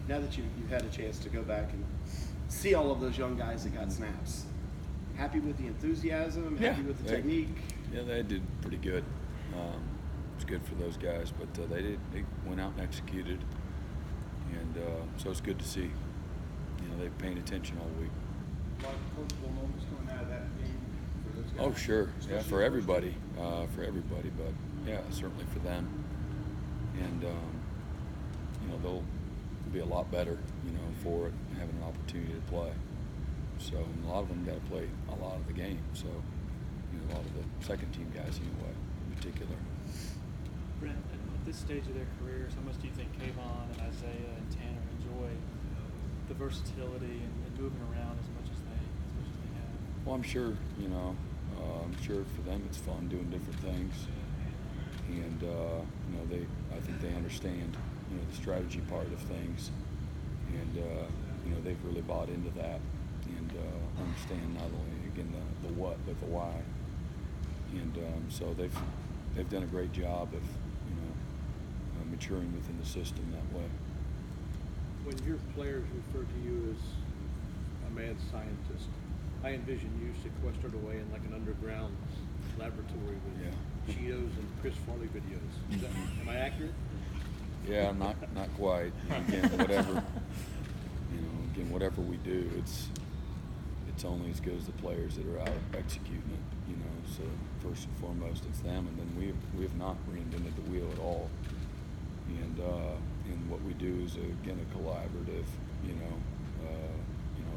Now that you've had a chance to go back and see all of those young guys that got snaps, happy with the enthusiasm, happy with the technique? Yeah, they did pretty good. It's good for those guys, but they went out and executed, and so it's good to see. They're paying attention all week. A lot of coachable moments coming out of that game for those guys. Oh, sure. Yeah, for everybody. But yeah, certainly for them. And they'll be a lot better, for it, having an opportunity to play. So and a lot of them got to play a lot of the game. So a lot of the second team guys anyway, in particular. Brent, at this stage of their careers, how much do you think Kayvon and Isaiah and Tanner enjoy the versatility and moving around as much as they have? Well, I'm sure, I'm sure for them it's fun doing different things. And, I think they understand, the strategy part of things. And, they've really bought into that and understand not only, again, the what, but the why. And so they've done a great job of, maturing within the system that way. When your players refer to you as a mad scientist, I envision you sequestered away in like an underground laboratory with Cheetos and Chris Farley videos. Am I accurate? Yeah, not quite. Again, whatever we do, it's only as good as the players that are out executing it. So first and foremost, it's them, and then we have not reinvented the wheel at all. And what we do is again a collaborative,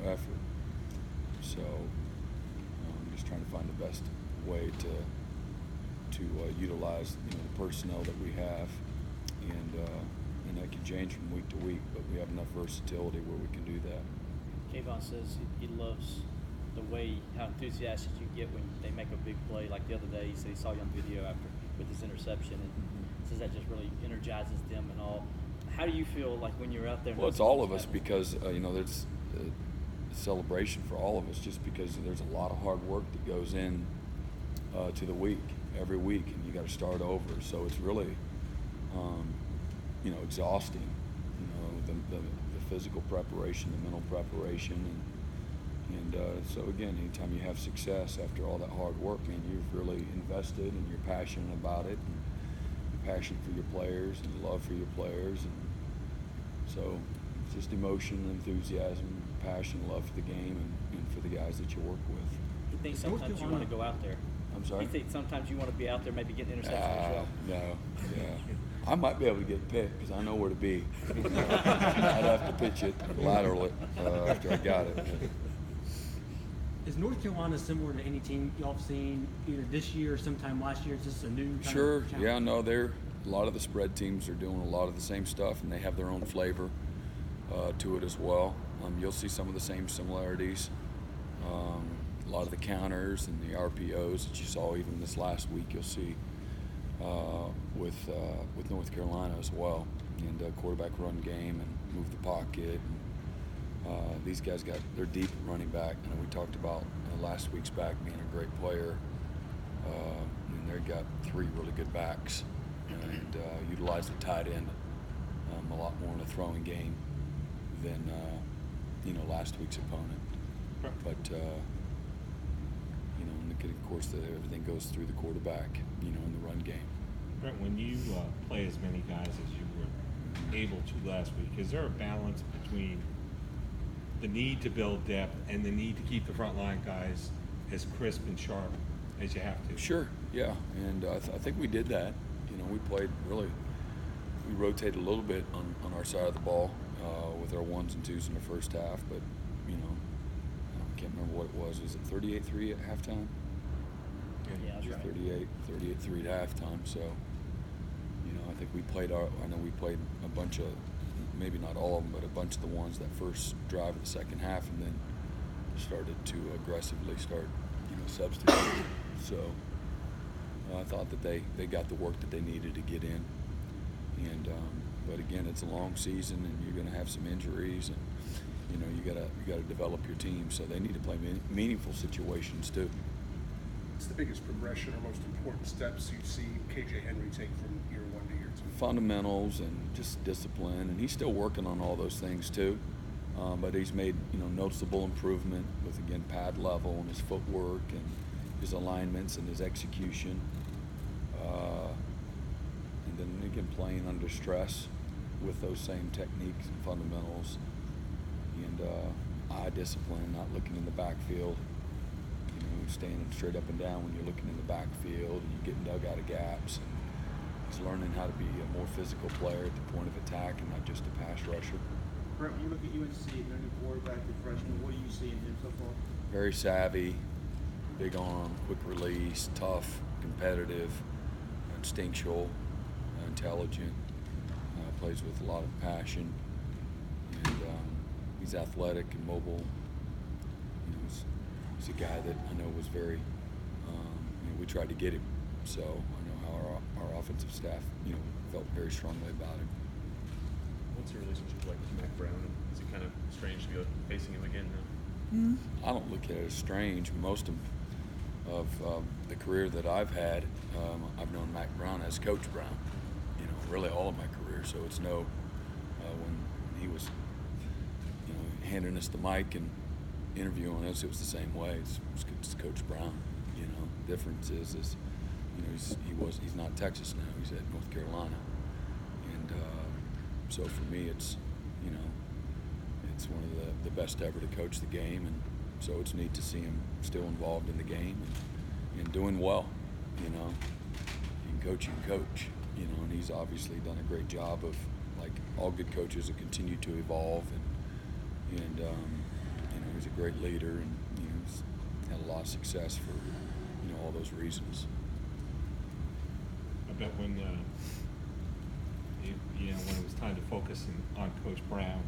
effort. So I'm just trying to find the best way to utilize the personnel that we have, and that can change from week to week, but we have enough versatility where we can do that. Kayvon says he loves the way, how enthusiastic you get when they make a big play. Like the other day, he said he saw you on video after with his interception, and says that just really energizes them and all. How do you feel like when you're out there? Well, it's all of us because there's a celebration for all of us, just because there's a lot of hard work that goes in to the week, every week, and you got to start over. So it's really, exhausting. The physical preparation, the mental preparation, and so again, anytime you have success after all that hard work, man, you've really invested and you're passionate about it. And passion for your players and love for your players, and so it's just emotion, enthusiasm, passion, love for the game, and for the guys that you work with. You think sometimes you want to go out there? I'm sorry? You think sometimes you want to be out there, maybe getting interceptions as well? No, I might be able to get picked because I know where to be. I'd have to pitch it laterally after I got it. Is North Carolina similar to any team y'all have seen either this year or sometime last year? Is this a new kind Sure, of challenge? yeah, no, a lot of the spread teams are doing a lot of the same stuff, and they have their own flavor to it as well. You'll see some of the same similarities. A lot of the counters and the RPOs that you saw even this last week, you'll see with North Carolina as well, and quarterback run game and move the pocket. These guys they're deep running back. We talked about last week's back being a great player, and they've got three really good backs, and utilize the tight end a lot more in a throwing game than last week's opponent. But of course, everything goes through the quarterback, in the run game. Brent, when you play as many guys as you were able to last week, is there a balance between the need to build depth and the need to keep the front line guys as crisp and sharp as you have to? Sure, yeah, and I think we did that. We played we rotated a little bit on our side of the ball with our ones and twos in the first half, but I can't remember what it was. Was it 38-3 at halftime? Yeah, that's right. 38-3 at halftime. So, I think we played I know we played a bunch of, maybe not all of them, but a bunch of the ones that first drive of the second half, and then started to aggressively start, substituting. So I thought that they got the work that they needed to get in. And but again, it's a long season, and you're going to have some injuries, and you got to develop your team. So they need to play meaningful situations too. what's the biggest progression or most important steps you see KJ Henry take from year 1 to year 2? Fundamentals and just discipline, and he's still working on all those things too. But he's made noticeable improvement with, again, pad level and his footwork and his alignments and his execution. And then again, playing under stress with those same techniques and fundamentals, and eye discipline, not looking in the backfield, standing straight up and down when you're looking in the backfield, and you're getting dug out of gaps. And he's learning how to be a more physical player at the point of attack and not just a pass rusher. Brent, when you look at UNC, their new quarterback, the freshman, what do you see in him so far? Very savvy, big arm, quick release, tough, competitive, instinctual, intelligent, plays with a lot of passion, and he's athletic and mobile. He's a guy that I know was very, we tried to get him, so I know how our offensive staff, felt very strongly about him. What's your relationship like with Mac Brown? And is it kind of strange to be facing him again now? I don't look at it as strange. Most of the career that I've had, I've known Mac Brown as Coach Brown, really all of my career. So it's when he was, handing us the mic and interviewing us, it was the same way. It's Coach Brown. Difference is he's not Texas now. He's at North Carolina, and so for me, it's it's one of the best ever to coach the game, and so it's neat to see him still involved in the game and doing well. You can coach, and he's obviously done a great job of, like all good coaches, that continue to evolve, and he's a great leader, and he's had a lot of success for all those reasons. I bet when when it was time to focus on Coach Brown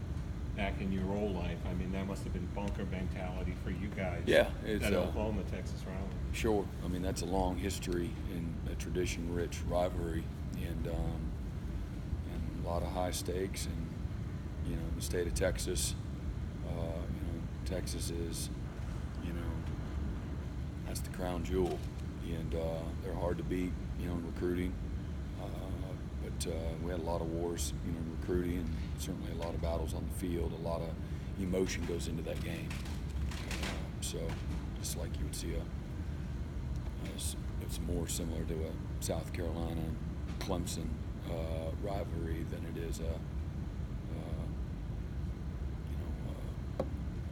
back in your old life, I mean, that must have been bunker mentality for you guys. Yeah, it's that Oklahoma Texas rivalry. Sure. I mean, that's a long history and a tradition-rich rivalry, and a lot of high stakes. And the state of Texas, Texas is, that's the crown jewel, and they're hard to beat, in recruiting. But we had a lot of wars, in recruiting, and certainly a lot of battles on the field. A lot of emotion goes into that game. So just like you would see it's more similar to a South Carolina Clemson rivalry than it is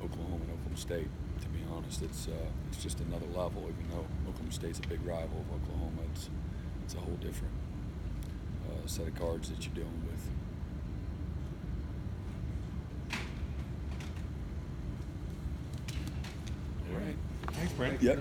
Oklahoma and Oklahoma State. To be honest, it's just another level. Even though Oklahoma State's a big rival of Oklahoma, it's a whole different set of cards that you're dealing with. All right. Thanks, Brent. Yep.